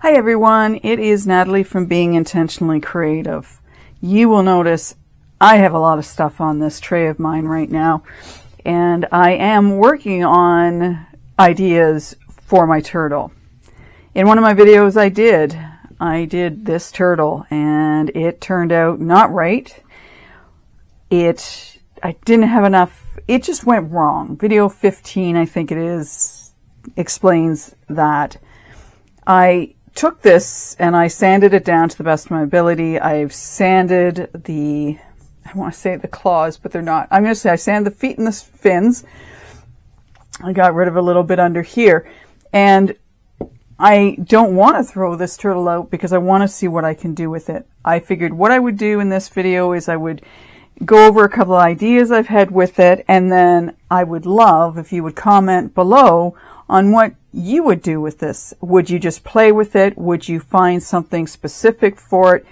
Hi everyone, it is Natalie from Being Intentionally Creative. You will notice I have a lot of stuff on this tray of mine right now, and I am working on ideas for my turtle. In one of my videos I did this turtle, and it turned out not right. I didn't have enough, it just went wrong. Video 15, I think it is, explains that. I took this and I sanded it down to the best of my ability. I've sanded I want to say the claws, but they're not. I'm going to say I sanded the feet and the fins. I got rid of a little bit under here. And I don't want to throw this turtle out because I want to see what I can do with it. I figured what I would do in this video is I would go over a couple of ideas I've had with it, and then I would love if you would comment below on what you would do with this. Would you just play with it? Would you find something specific for it?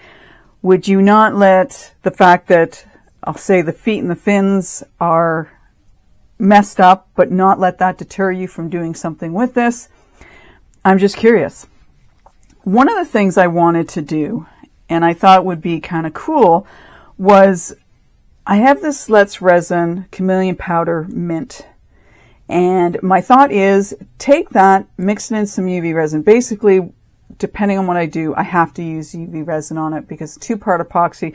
Would you not let the fact that, I'll say, the feet and the fins are messed up, but not let that deter you from doing something with this? I'm just curious. One of the things I wanted to do, and I thought would be kind of cool, was I have this Let's Resin chameleon powder mint. And my thought is, take that, mix it in some UV resin. Basically, depending on what I do, I have to use UV resin on it because 2-part epoxy,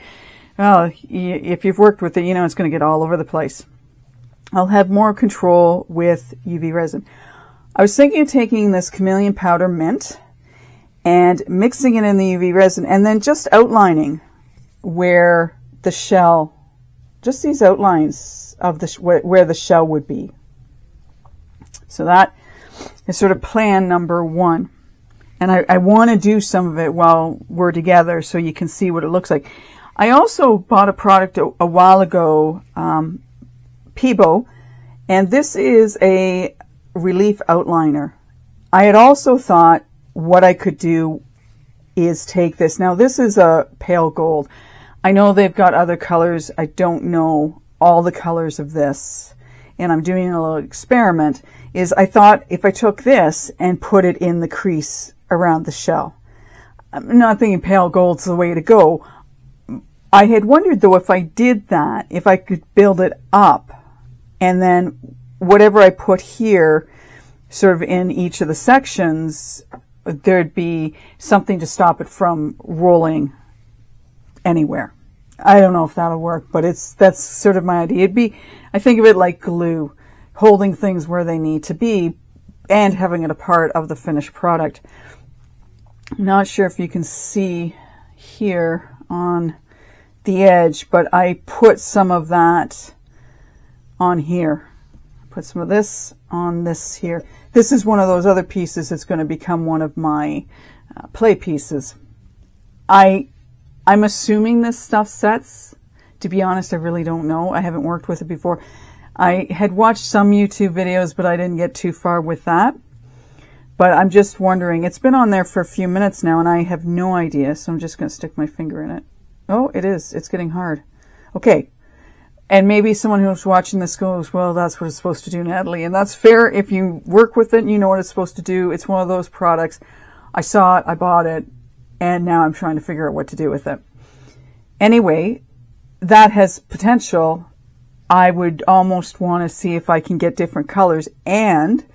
well, if you've worked with it, you know it's going to get all over the place. I'll have more control with UV resin. I was thinking of taking this chameleon powder mint and mixing it in the UV resin and then just outlining where the shell, just these outlines of where the shell would be. So that is sort of plan number 1. And I want to do some of it while we're together so you can see what it looks like. I also bought a product a while ago, Pebeo, and this is a relief outliner. I had also thought what I could do is take this. Now this is a pale gold. I know they've got other colors. I don't know all the colors of this. And I'm doing a little experiment, is I thought if I took this and put it in the crease around the shell. I'm not thinking pale gold's the way to go. I had wondered though if I did that, if I could build it up and then whatever I put here sort of in each of the sections, there'd be something to stop it from rolling anywhere. I don't know if that'll work, but that's sort of my idea. I think of it like glue, holding things where they need to be and having it a part of the finished product. I'm not sure if you can see here on the edge, but I put some of that on here. Put some of this on this here. This is one of those other pieces that's going to become one of my play pieces. I'm assuming this stuff sets. To be honest, I really don't know. I haven't worked with it before. I had watched some YouTube videos, but I didn't get too far with that. But I'm just wondering. It's been on there for a few minutes now, and I have no idea, so I'm just going to stick my finger in it. Oh, it is. It's getting hard. Okay. And maybe someone who's watching this goes, well, that's what it's supposed to do, Natalie. And that's fair. If you work with it and you know what it's supposed to do, it's one of those products. I saw it, I bought it, and now I'm trying to figure out what to do with it. Anyway, that has potential. I would almost want to see if I can get different colors. And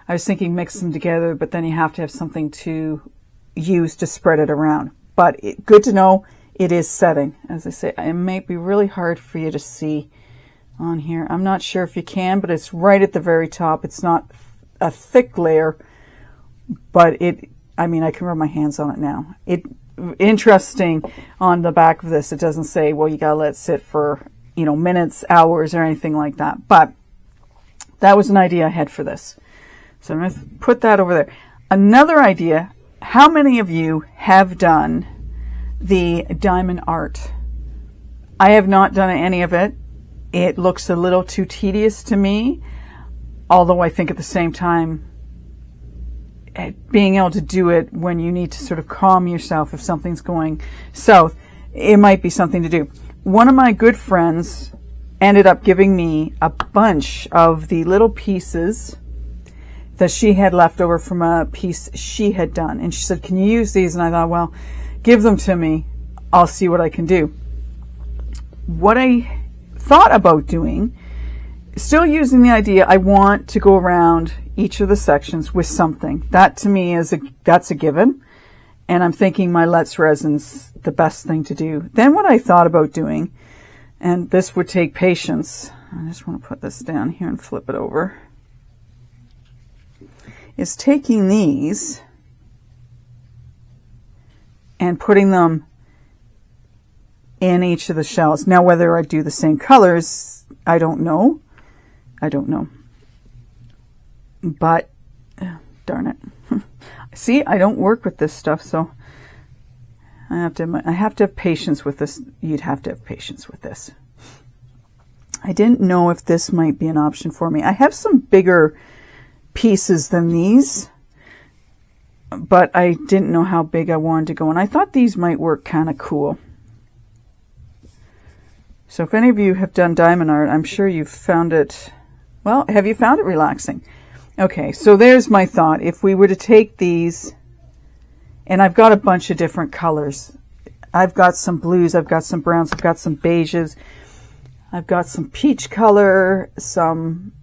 I was thinking mix them together, but then you have to have something to use to spread it around. But good to know it is setting. As I say, it may be really hard for you to see on here. I'm not sure if you can, but it's right at the very top. It's not a thick layer, but I mean, I can rub my hands on it now. Interesting on the back of this, it doesn't say, well, you gotta let it sit for, minutes, hours, or anything like that. But that was an idea I had for this. So I'm going to put that over there. Another idea, how many of you have done the diamond art? I have not done any of it. It looks a little too tedious to me, although I think at the same time, being able to do it when you need to sort of calm yourself if something's going south, it might be something to do. One of my good friends ended up giving me a bunch of the little pieces that she had left over from a piece she had done. And she said, can you use these? And I thought, well, give them to me. I'll see what I can do. What I thought about doing, still using the idea, I want to go around each of the sections with something. That to me that's a given. And I'm thinking my Let's Resin's the best thing to do. Then what I thought about doing, and this would take patience, I just want to put this down here and flip it over, is taking these and putting them in each of the shells. Now, whether I do the same colors, I don't know. But, darn it. See, I don't work with this stuff, so I have to have patience with this. You'd have to have patience with this. I didn't know if this might be an option for me. I have some bigger pieces than these, but I didn't know how big I wanted to go, and I thought these might work kind of cool. So if any of you have done diamond art, I'm sure you've found it, well, have you found it relaxing? Okay, so there's my thought. If we were to take these, and I've got a bunch of different colors. I've got some blues, I've got some browns, I've got some beiges, I've got some peach color, some,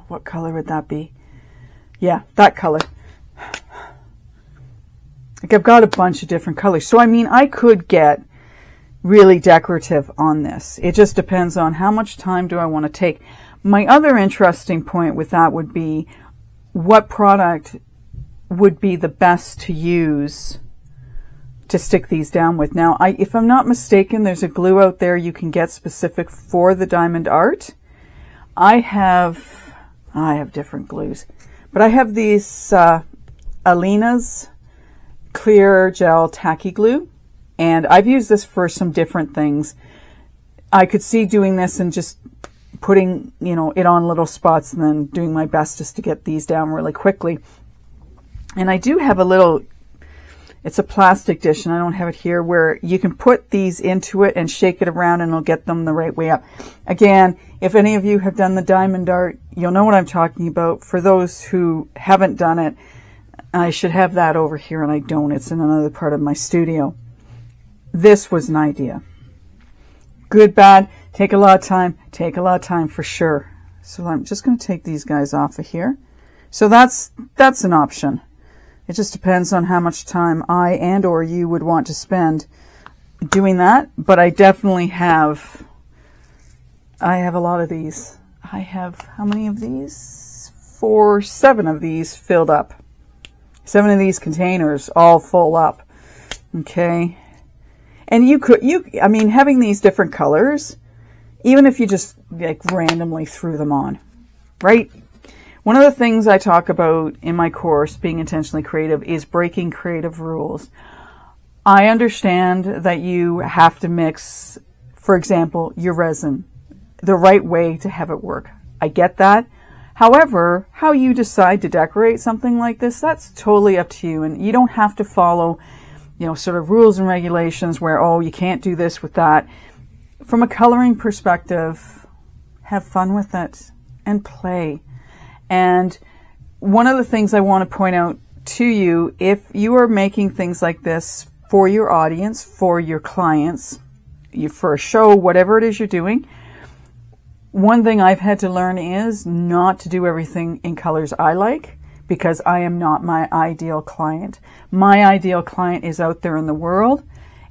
what color would that be? Yeah, that color. Like, I've got a bunch of different colors. So, I mean, I could get really decorative on this. It just depends on how much time do I want to take. My other interesting point with that would be what product would be the best to use to stick these down with. Now, if I'm not mistaken, there's a glue out there you can get specific for the diamond art. I have different glues, but I have these Aleena's clear gel tacky glue, and I've used this for some different things. I could see doing this and just putting, it on little spots and then doing my best just to get these down really quickly. And I do have a little, it's a plastic dish, and I don't have it here, where you can put these into it and shake it around and it'll get them the right way up. Again, if any of you have done the diamond art, you'll know what I'm talking about. For those who haven't done it, I should have that over here, and I don't. It's in another part of my studio. This was an idea. Good, bad, take a lot of time for sure. So I'm just going to take these guys off of here. So that's an option. It just depends on how much time I and or you would want to spend doing that. But I definitely have a lot of these. I have, how many of these? 7 of these filled up. 7 of these containers all full up. Okay. And I mean, having these different colors, even if you just like randomly threw them on, right? One of the things I talk about in my course, Being Intentionally Creative, is breaking creative rules. I understand that you have to mix, for example, your resin the right way to have it work. I get that. However, how you decide to decorate something like this, that's totally up to you. And you don't have to follow, sort of rules and regulations where, oh, you can't do this with that. From a coloring perspective, have fun with it and play. And one of the things I want to point out to you, if you are making things like this for your audience, for your clients, for a show, whatever it is you're doing, one thing I've had to learn is not to do everything in colors I like, because I am not my ideal client. My ideal client is out there in the world,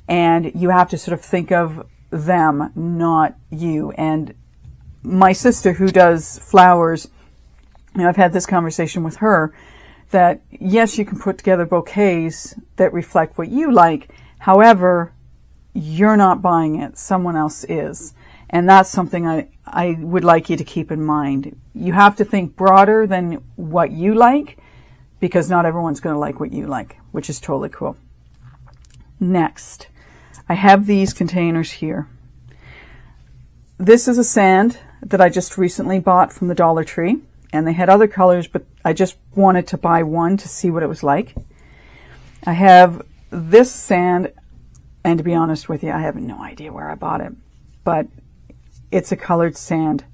and you have to sort of think of them, not you. And my sister, who does flowers, I've had this conversation with her, that yes, you can put together bouquets that reflect what you like. However, you're not buying it. Someone else is. And that's something I would like you to keep in mind. You have to think broader than what you like, because not everyone's going to like what you like, which is totally cool. Next, I have these containers here. This is a sand that I just recently bought from the Dollar Tree. And they had other colors, but I just wanted to buy one to see what it was like. I have this sand, and to be honest with you, I have no idea where I bought it, but it's a colored sand.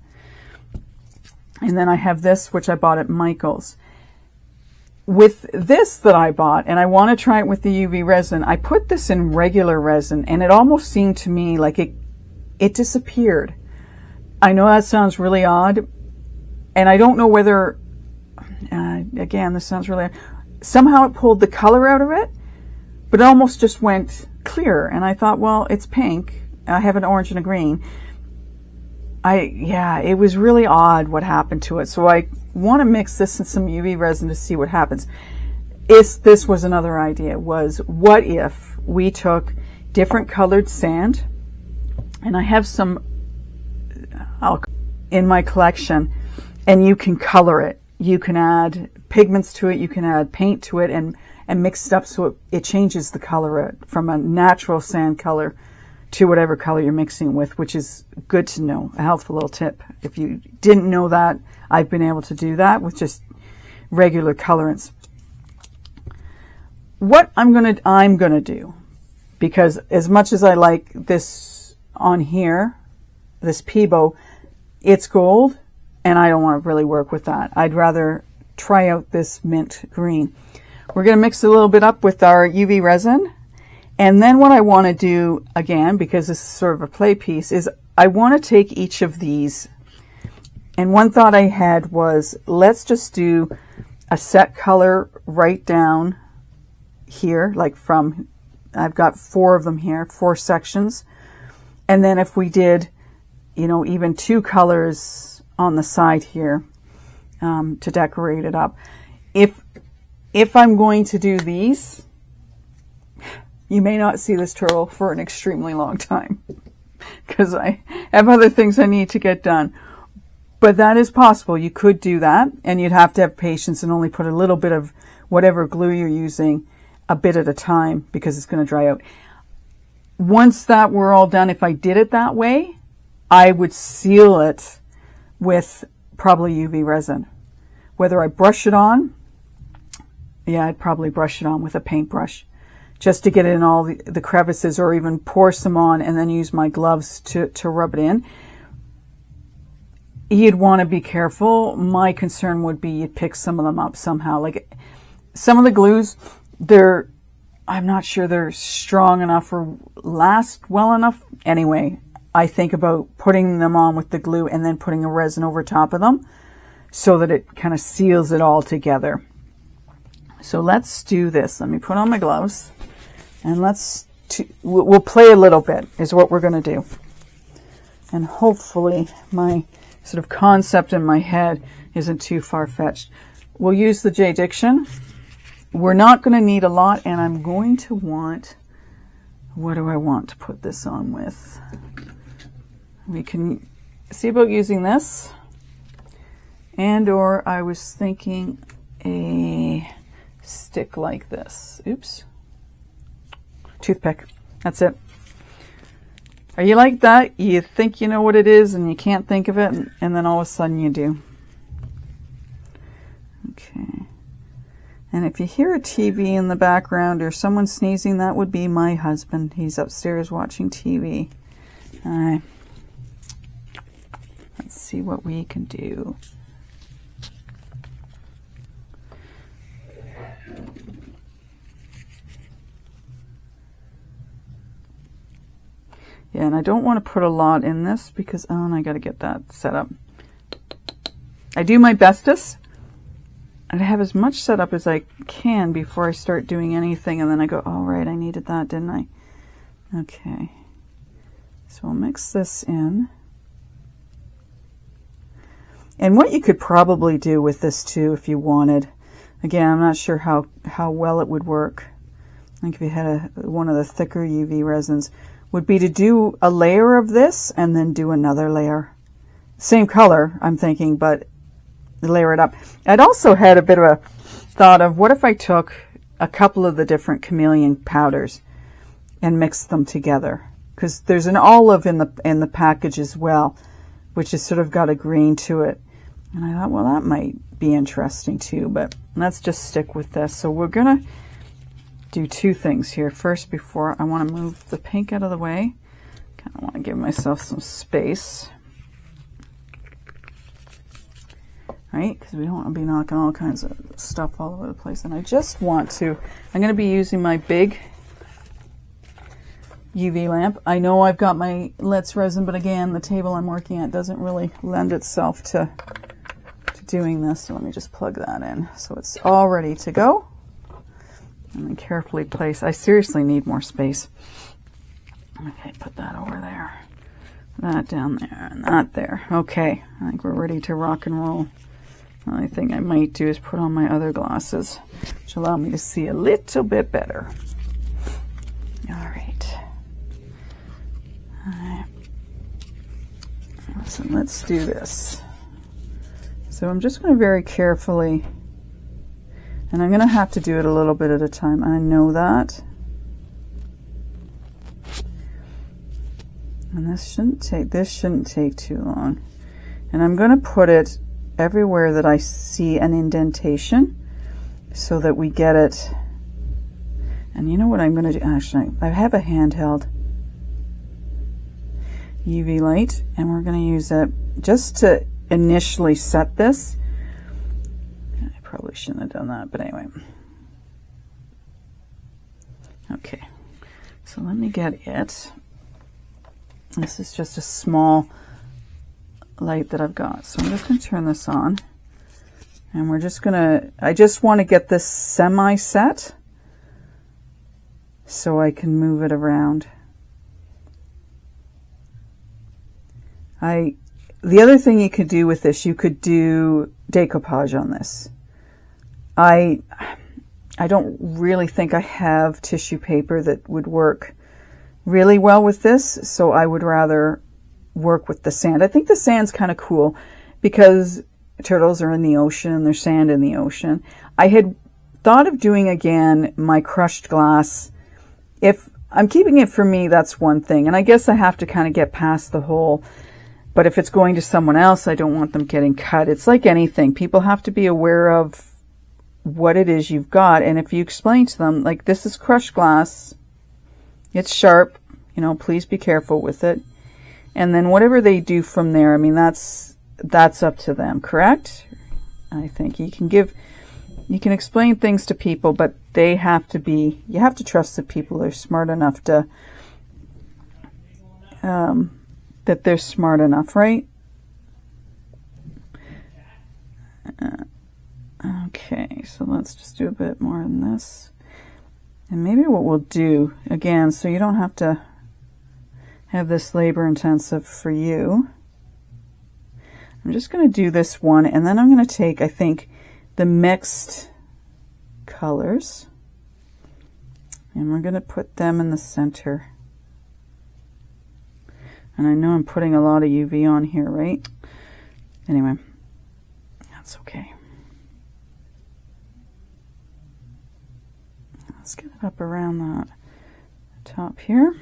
And then I have this, which I bought at Michael's. With this that I bought, and I want to try it with the UV resin, I put this in regular resin, and it almost seemed to me like it disappeared. I know that sounds really odd, and I don't know whether, again, this sounds really odd. Somehow it pulled the color out of it, but it almost just went clear. And I thought, well, it's pink. I have an orange and a green. It was really odd what happened to it. So I want to mix this in some UV resin to see what happens. This was another idea, was what if we took different colored sand, and I have some in my collection, and you can color it. You can add pigments to it, you can add paint to it, and mix it up so it changes the color from a natural sand color to whatever color you're mixing with, which is good to know, a helpful little tip. If you didn't know that, I've been able to do that with just regular colorants. What I'm gonna do, because as much as I like this on here, this Pebeo, it's gold, and I don't want to really work with that. I'd rather try out this mint green. We're going to mix a little bit up with our UV resin. And then what I want to do, again, because this is sort of a play piece, is I want to take each of these. And one thought I had was, let's just do a set color right down here, like from, I've got 4 of them here, 4 sections. And then if we did, you know, even 2 colors on the side here to decorate it up. If I'm going to do these, you may not see this turtle for an extremely long time because I have other things I need to get done. But that is possible. You could do that, and you'd have to have patience and only put a little bit of whatever glue you're using a bit at a time because it's going to dry out. Once that were all done, if I did it that way, I would seal it with probably UV resin. Whether I brush it on, I'd probably brush it on with a paintbrush just to get it in all the crevices, or even pour some on and then use my gloves to rub it in. You'd want to be careful. My concern would be you'd pick some of them up somehow. Like some of the glues, I'm not sure they're strong enough or last well enough. Anyway, I think about putting them on with the glue and then putting a resin over top of them so that it kind of seals it all together. So let's do this. Let me put on my gloves, and we'll play a little bit is what we're going to do. And hopefully my sort of concept in my head isn't too far-fetched. We'll use the Jdiction. We're not going to need a lot, and I'm going to want, what do I want to put this on with? We can see about using this, or I was thinking a stick like this. Oops. Toothpick. That's it. Are you like that? You think you know what it is and you can't think of it, and then all of a sudden you do. Okay. And if you hear a TV in the background or someone sneezing, that would be my husband. He's upstairs watching TV. All right. Let's see what we can do. Yeah, and I don't want to put a lot in this because, and I got to get that set up. I do my bestest, and I have as much set up as I can before I start doing anything, and then I go, oh, right, I needed that, didn't I? Okay. So I'll mix this in. And what you could probably do with this too, if you wanted, again, I'm not sure how well it would work. I think if you had one of the thicker UV resins, would be to do a layer of this and then do another layer. Same color, I'm thinking, but layer it up. I'd also had a bit of a thought of what if I took a couple of the different chameleon powders and mixed them together, because there's an olive in the package as well, which has sort of got a green to it. And I thought, well, that might be interesting too, but let's just stick with this. So we're gonna do 2 things here. First, before I want to move the pink out of the way, kind of want to give myself some space. right? Because we don't want to be knocking all kinds of stuff all over the place. And I just want to, I'm going to be using my big UV lamp. I know I've got my Let's Resin, but again, the table I'm working at doesn't really lend itself to doing this. So let me just plug that in. So it's all ready to go. And then carefully place. I seriously need more space. Okay, put that over there. That down there and that there. Okay, I think we're ready to rock and roll. The only thing I might do is put on my other glasses, which allow me to see a little bit better. All right. So let's do this. So I'm just going to very carefully, and I'm going to have to do it a little bit at a time. I know that. And this shouldn't take too long. And I'm going to put it everywhere that I see an indentation so that we get it. And you know what I'm going to do? Actually, I have a handheld UV light, and we're going to use it just to initially set this. I probably shouldn't have done that, but anyway. Okay, so let me get it. This is just a small light that I've got. So I'm just going to turn this on, and we're just going to, I just want to get this semi-set so I can move it around. The other thing you could do with this, you could do decoupage on this. I don't really think I have tissue paper that would work really well with this, so I would rather work with the sand. I think the sand's kind of cool because turtles are in the ocean and there's sand in the ocean. I had thought of doing again my crushed glass. If I'm keeping it for me, that's one thing, and I guess I have to kind of get past the whole, but if it's going to someone else, I don't want them getting cut. It's like anything. People have to be aware of what it is you've got, and if you explain to them, like, this is crushed glass, it's sharp, you know, please be careful with it. And then whatever they do from there, I mean, that's up to them, correct? I think you can explain things to people, but they have to be, you have to trust that people are smart enough to, that they're smart enough, right? Okay, so let's just do a bit more than this. And maybe what we'll do, again, so you don't have to have this labor intensive for you, I'm just going to do this one, and then I'm going to take, I think, the mixed colors, and we're going to put them in the center. And I know I'm putting a lot of UV on here, right? Anyway, that's okay. Let's get it up around that top here.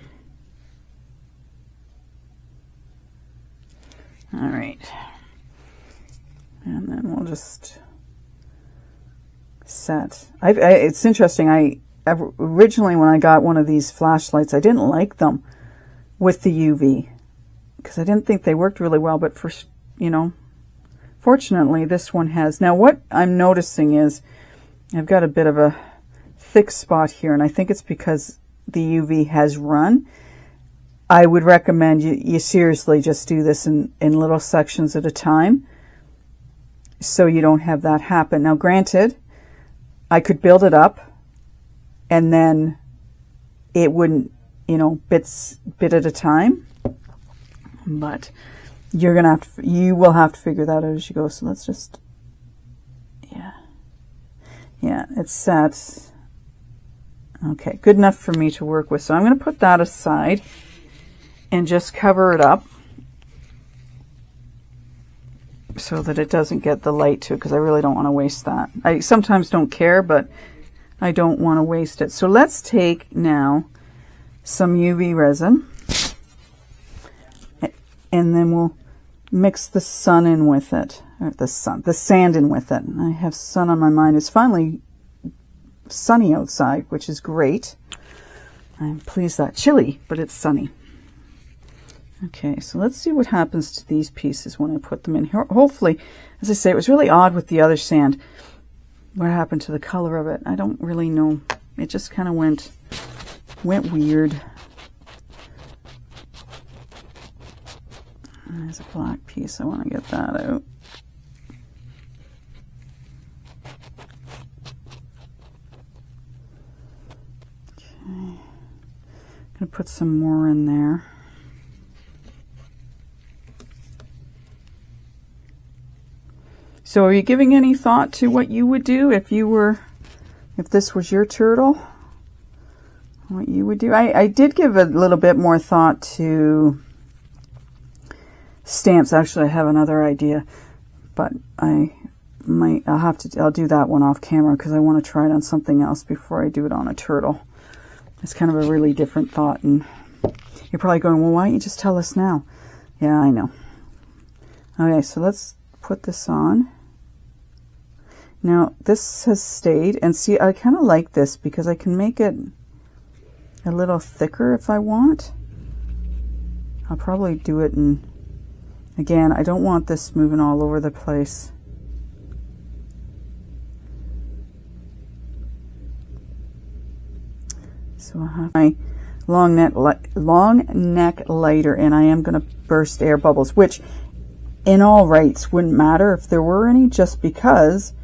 All right. And then we'll just set. It's interesting. Originally, when I got one of these flashlights, I didn't like them with the UV because I didn't think they worked really well. But for, you know, fortunately, this one has. Now, what I'm noticing is I've got a bit of a thick spot here, and I think it's because the UV has run. I would recommend you seriously just do this in little sections at a time so you don't have that happen. Now, granted, I could build it up and then it wouldn't, you know, bit at a time, but you will have to figure that out as you go. So let's just, yeah, it's set. Okay, good enough for me to work with. So I'm going to put that aside and just cover it up so that it doesn't get the light to it, because I really don't want to waste that. I sometimes don't care, but I don't want to waste it. So let's take now some UV resin, and then we'll mix the sun in with it, or the sand in with it. I have sun on my mind. It's finally sunny outside, which is great. I'm pleased that chilly, but it's sunny. Okay, so let's see what happens to these pieces when I put them in here. Hopefully, as I say, it was really odd with the other sand. What happened to the color of it? I don't really know. It just kind of went weird. There's a black piece. I want to get that out. Okay. I'm going to put some more in there. So are you giving any thought to what you would do if this was your turtle? What you would do? I did give a little bit more thought to stamps. Actually, I have another idea, but I'll do that one off camera because I want to try it on something else before I do it on a turtle. It's kind of a really different thought, and you're probably going, well, why don't you just tell us now? Yeah, I know. Okay, so let's put this on. Now, this has stayed, and see, I kind of like this because I can make it a little thicker if I want. I'll probably do it in, again, I don't want this moving all over the place. So I have my long neck lighter, and I am going to burst air bubbles, which in all rights wouldn't matter if there were any, just because,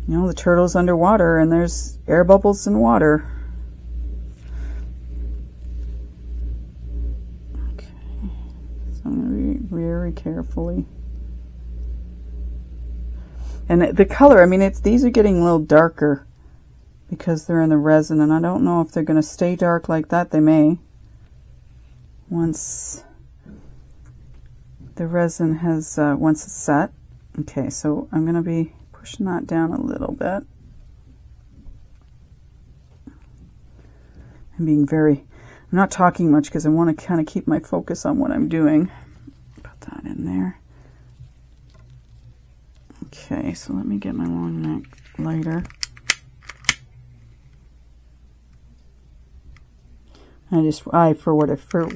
you know, the turtle's underwater and there's air bubbles in water. Okay, so I'm going to be very carefully. And the color, I mean, these are getting a little darker because they're in the resin, and I don't know if they're going to stay dark like that. They may. Once the resin has, once it's set. Okay, so I'm going to be pushing that down a little bit. I'm not talking much because I want to kind of keep my focus on what I'm doing. Put that in there. Okay, so let me get my long neck lighter. For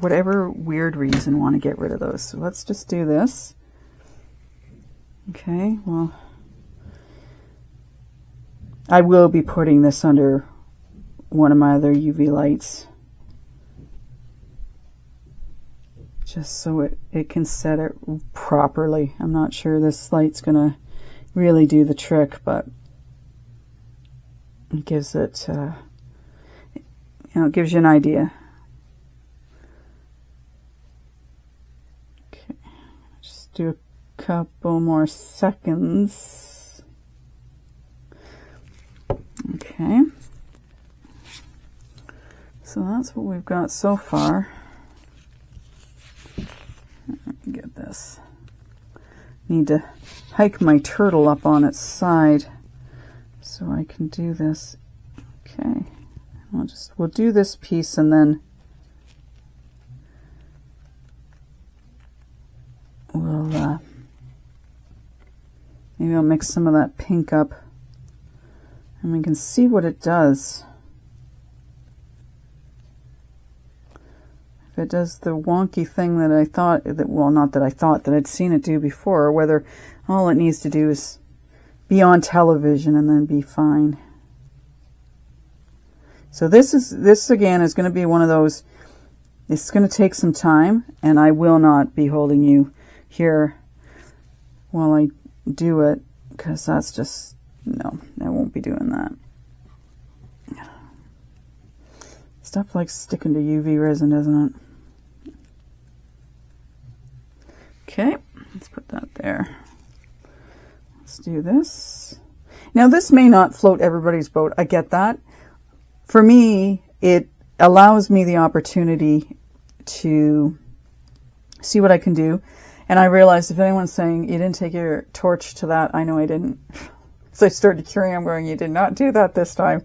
whatever weird reason, want to get rid of those. So let's just do this. Okay, well, I will be putting this under one of my other UV lights, just so it can set it properly. I'm not sure this light's gonna really do the trick, but it gives it, it gives you an idea. Okay, just do a couple more seconds. Okay, so that's what we've got so far. Let me get this. Need to hike my turtle up on its side so I can do this. Okay, we'll do this piece, and then we'll maybe I'll mix some of that pink up, and we can see what it does. If it does the wonky thing that I thought, well, not that I thought, that I'd seen it do before, or whether all it needs to do is be on television and then be fine. So this again is going to be one of those, it's going to take some time, and I will not be holding you here while I do it, because that's just, no, I won't be doing that. Stuff likes sticking to UV resin, doesn't it? Okay, let's put that there. Let's do this. Now, this may not float everybody's boat. I get that. For me, it allows me the opportunity to see what I can do. And I realized if anyone's saying, you didn't take your torch to that, I know I didn't. So I started carrying on going, you did not do that this time.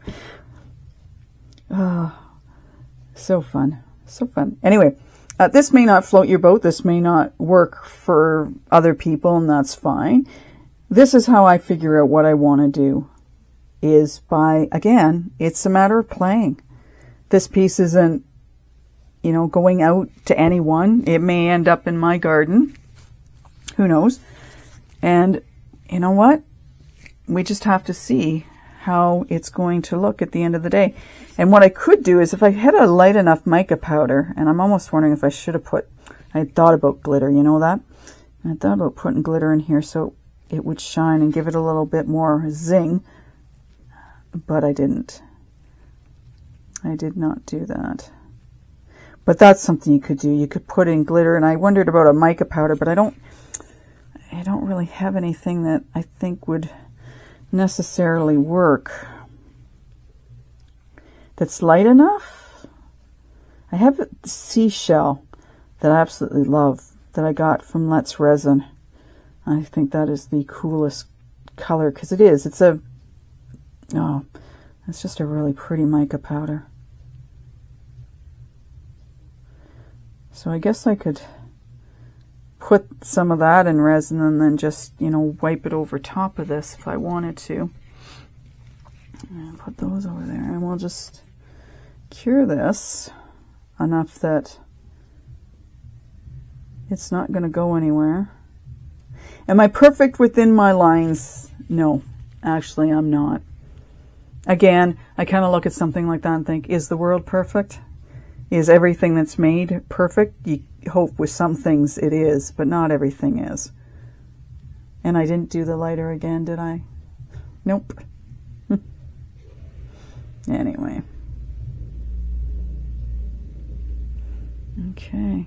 Oh, so fun. So fun. Anyway, this may not float your boat. This may not work for other people, and that's fine. This is how I figure out what I want to do, is by, again, it's a matter of playing. This piece isn't you know, going out to anyone. It may end up in my garden. Who knows? And you know what? We just have to see how it's going to look at the end of the day. And what I could do is if I had a light enough mica powder, and I'm almost wondering if I should have put, I had thought about glitter, you know that? I thought about putting glitter in here so it would shine and give it a little bit more zing, but I didn't. I did not do that. But that's something you could do. You could put in glitter, and I wondered about a mica powder, but I don't really have anything that I think would necessarily work that's light enough. I have a seashell that I absolutely love that I got from Resin. I think that is the coolest color because it is. It's just a really pretty mica powder. So I guess I could put some of that in resin and then just, you know, wipe it over top of this if I wanted to. And put those over there, and we'll just cure this enough that it's not going to go anywhere. Am I perfect within my lines? No, actually I'm not. Again, I kind of look at something like that and think, is the world perfect? Is everything that's made perfect? You hope with some things it is, but not everything is. And I didn't do the lighter again, did I? Nope. Anyway. Okay.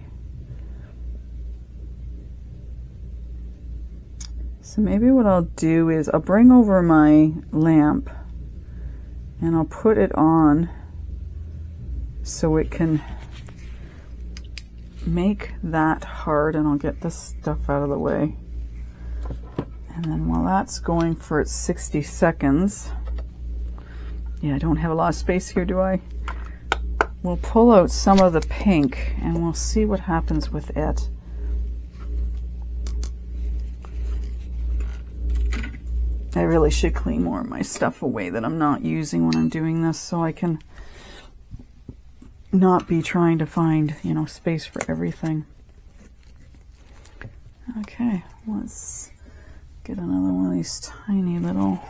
So maybe what I'll do is I'll bring over my lamp and I'll put it on so it can make that hard, and I'll get this stuff out of the way. And then while that's going for its 60 seconds, yeah, I don't have a lot of space here, do I? We'll pull out some of the pink and we'll see what happens with it. I really should clean more of my stuff away that I'm not using when I'm doing this, so I can not be trying to find, you know, space for everything. Okay, let's get another one of these tiny little,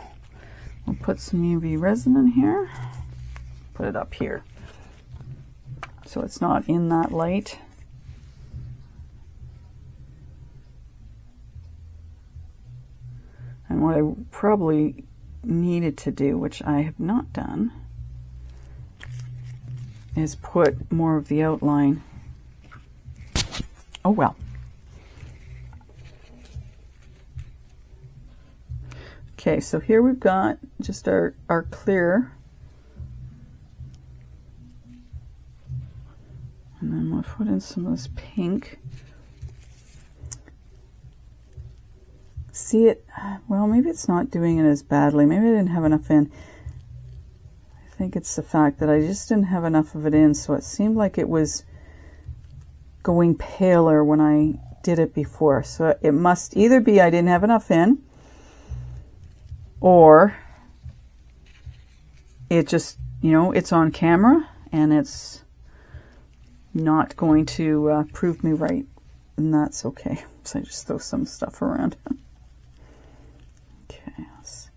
we'll put some UV resin in here, put it up here so it's not in that light. And what I probably needed to do, which I have not done, is put more of the outline. Oh well. Okay, so here we've got just our clear. And then we'll put in some of this pink. See it, well, maybe it's not doing it as badly. Maybe I didn't have enough in. I think it's the fact that I just didn't have enough of it in, so it seemed like it was going paler when I did it before. So it must either be I didn't have enough in, or it just, you know, it's on camera and it's not going to prove me right, and that's okay. So I just throw some stuff around. Okay, let's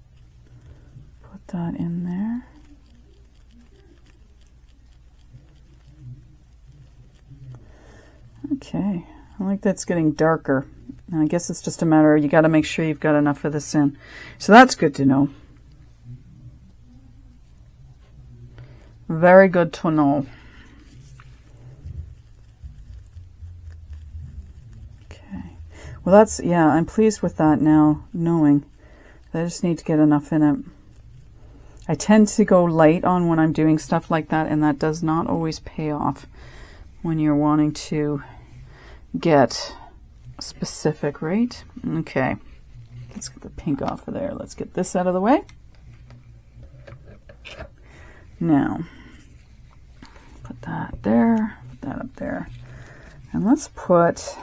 put that in there. Okay, I like that's getting darker. And I guess it's just a matter of you got to make sure you've got enough of this in. So that's good to know. Very good to know. Okay. Well, that's, yeah, I'm pleased with that now, knowing that I just need to get enough in it. I tend to go light on when I'm doing stuff like that, and that does not always pay off when you're wanting to get specific, right? Okay, let's get the pink off of there. Let's get this out of the way. Now, put that there, put that up there. And let's put,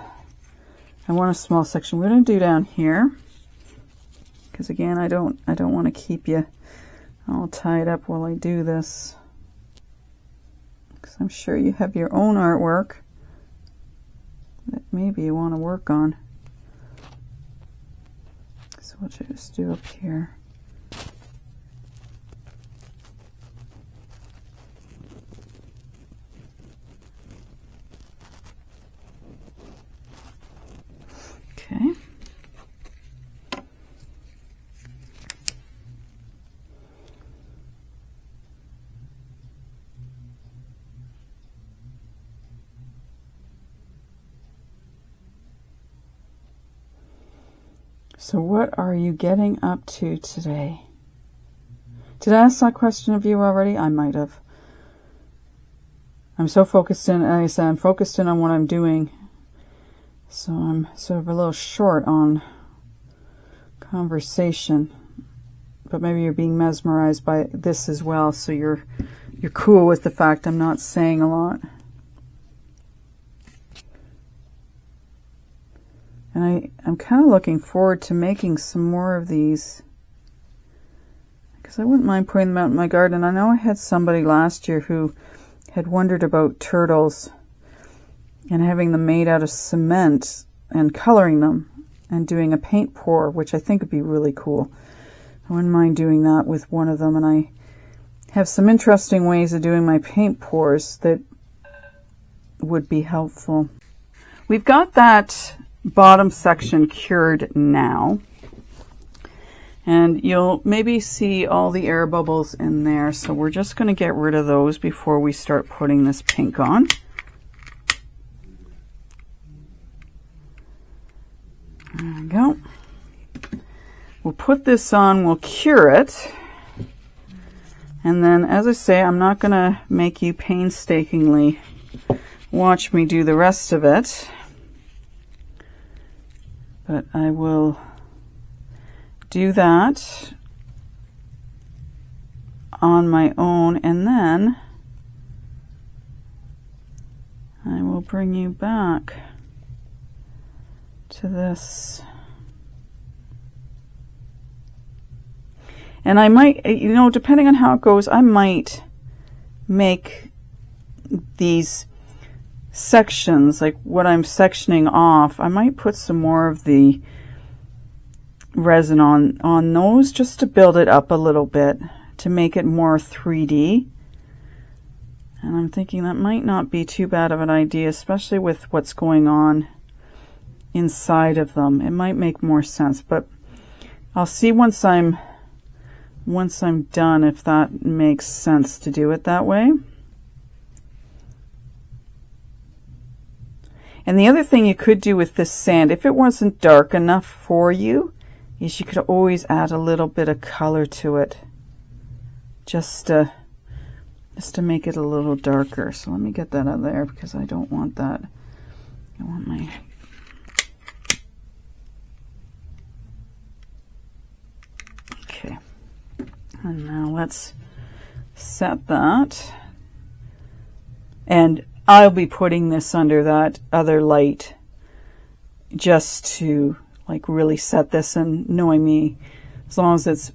I want a small section. We're going to do down here, because again, I don't want to keep you all tied up while I do this. because I'm sure you have your own artwork that maybe you want to work on. So we'll just do up here. Okay. So what are you getting up to today? Did I ask that question of you already? I might have. I'm so focused in, like I said, I'm focused in on what I'm doing. So I'm sort of a little short on conversation. But maybe you're being mesmerized by this as well, so you're cool with the fact I'm not saying a lot. And I'm kind of looking forward to making some more of these, because I wouldn't mind putting them out in my garden. I know I had somebody last year who had wondered about turtles and having them made out of cement and coloring them and doing a paint pour, which I think would be really cool. I wouldn't mind doing that with one of them, and I have some interesting ways of doing my paint pours that would be helpful. We've got that bottom section cured now, and you'll maybe see all the air bubbles in there, so we're just going to get rid of those before we start putting this pink on. There we go. We'll put this on, we'll cure it, and then, as I say, I'm not going to make you painstakingly watch me do the rest of it, but I will do that on my own, and then I will bring you back to this. And I might, you know, depending on how it goes, I might make these sections, like what I'm sectioning off, I might put some more of the resin on those just to build it up a little bit, to make it more 3D. And I'm thinking that might not be too bad of an idea, especially with what's going on inside of them. It might make more sense, but I'll see once I'm done if that makes sense to do it that way. And the other thing you could do with this sand, if it wasn't dark enough for you, is you could always add a little bit of color to it, just to make it a little darker. So let me get that out of there, because I don't want that. I want my... Okay. And now let's set that. And I'll be putting this under that other light just to like really set this, and knowing me, as long as it's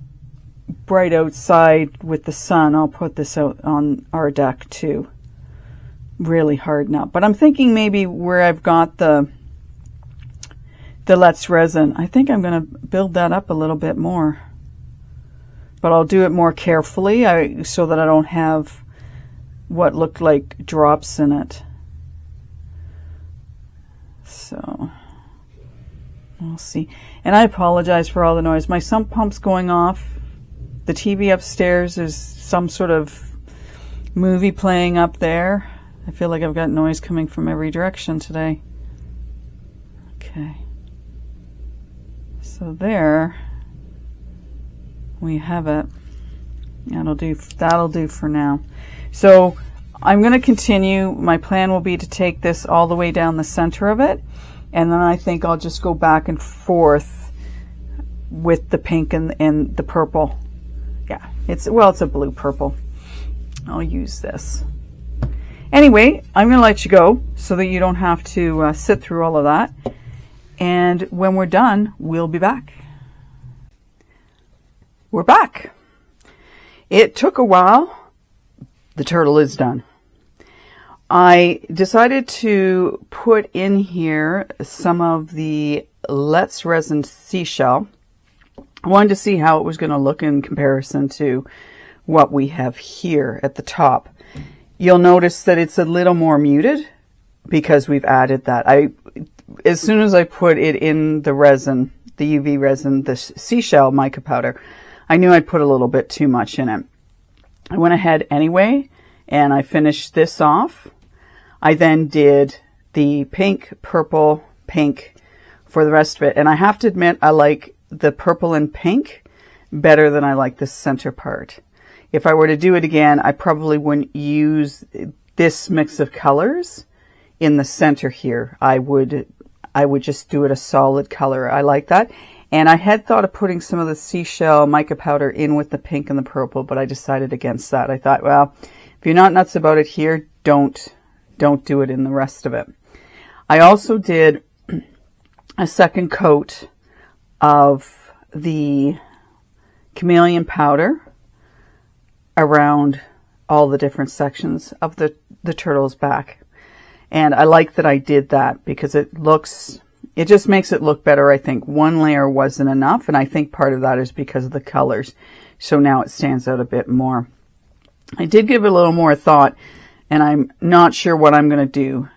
bright outside with the sun, I'll put this out on our deck too. Really harden up. But I'm thinking maybe where I've got the Let's Resin, I think I'm going to build that up a little bit more. But I'll do it more carefully so that I don't have what looked like drops in it. So we'll see. And I apologize for all the noise. My sump pump's going off. The TV upstairs, there's some sort of movie playing up there. I feel like I've got noise coming from every direction today. Okay. So there we have it. That'll do for now. So I'm going to continue. My plan will be to take this all the way down the center of it, and then I think I'll just go back and forth with the pink and the purple. Yeah, it's a blue purple. I'll use this. Anyway, I'm going to let you go so that you don't have to sit through all of that. And when we're done, we'll be back. We're back. It took a while. The turtle is done. I decided to put in here some of the Let's Resin seashell. I wanted to see how it was going to look in comparison to what we have here at the top. You'll notice that it's a little more muted because we've added that. As soon as I put it in the resin, the UV resin, the seashell mica powder, I knew I'd put a little bit too much in it. I went ahead anyway and I finished this off. I then did the pink, purple, pink for the rest of it. And I have to admit, I like the purple and pink better than I like the center part. If I were to do it again, I probably wouldn't use this mix of colors in the center here. I would just do it a solid color. I like that. And I had thought of putting some of the seashell mica powder in with the pink and the purple, but I decided against that. I thought, well, if you're not nuts about it here, don't do it in the rest of it. I also did a second coat of the chameleon powder around all the different sections of the turtle's back. And I like that I did that because it just makes it look better. I think one layer wasn't enough, and I think part of that is because of the colors. So now it stands out a bit more. I did give it a little more thought, and I'm not sure what I'm going to do,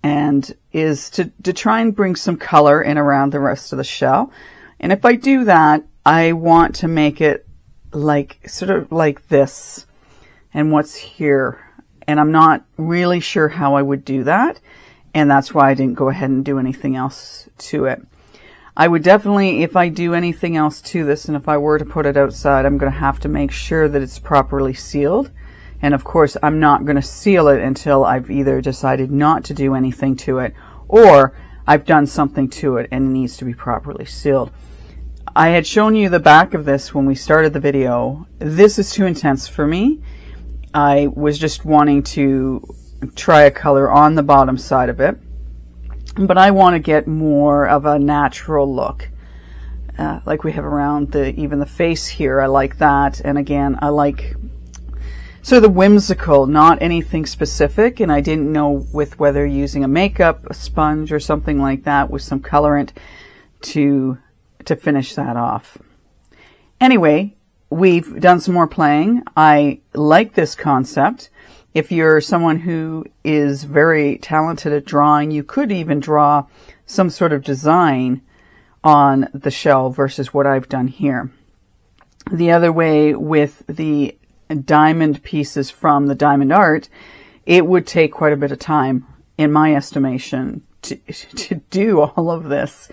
and is to try and bring some color in around the rest of the shell. And if I do that, I want to make it like sort of like this and what's here. And I'm not really sure how I would do that. And that's why I didn't go ahead and do anything else to it. I would definitely, if I do anything else to this, and if I were to put it outside, I'm going to have to make sure that it's properly sealed. And of course, I'm not going to seal it until I've either decided not to do anything to it, or I've done something to it and it needs to be properly sealed. I had shown you the back of this when we started the video. This is too intense for me. I was just wanting to try a color on the bottom side of it, but I want to get more of a natural look, like we have around even the face here. I like that. And again, I like sort of the whimsical, not anything specific. And I didn't know with whether using a makeup, a sponge or something like that with some colorant to finish that off. Anyway, we've done some more playing. I like this concept. If you're someone who is very talented at drawing, you could even draw some sort of design on the shell versus what I've done here. The other way with the diamond pieces from the diamond art, it would take quite a bit of time, in my estimation, to do all of this.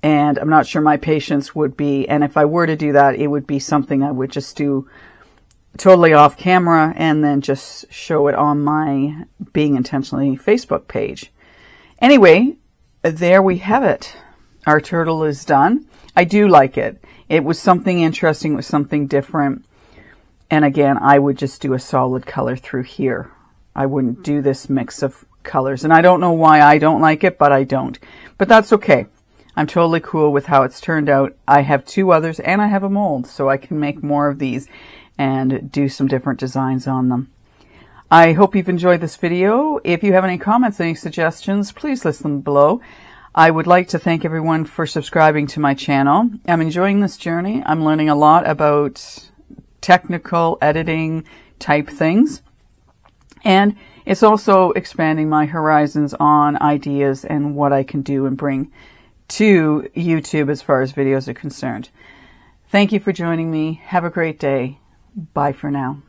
And I'm not sure my patience would be. And if I were to do that, it would be something I would just do totally off camera and then just show it on my Being Intentionally Facebook page. Anyway, there we have it. Our turtle is done. I do like it. It was something interesting. It was something different. And again, I would just do a solid color through here. I wouldn't do this mix of colors. And I don't know why I don't like it, but I don't. But that's okay. I'm totally cool with how it's turned out. I have 2 others and I have a mold, so I can make more of these and do some different designs on them. I hope you've enjoyed this video. If you have any comments, any suggestions, please list them below. I would like to thank everyone for subscribing to my channel. I'm enjoying this journey. I'm learning a lot about technical editing type things. And it's also expanding my horizons on ideas and what I can do and bring to YouTube as far as videos are concerned. Thank you for joining me. Have a great day. Bye for now.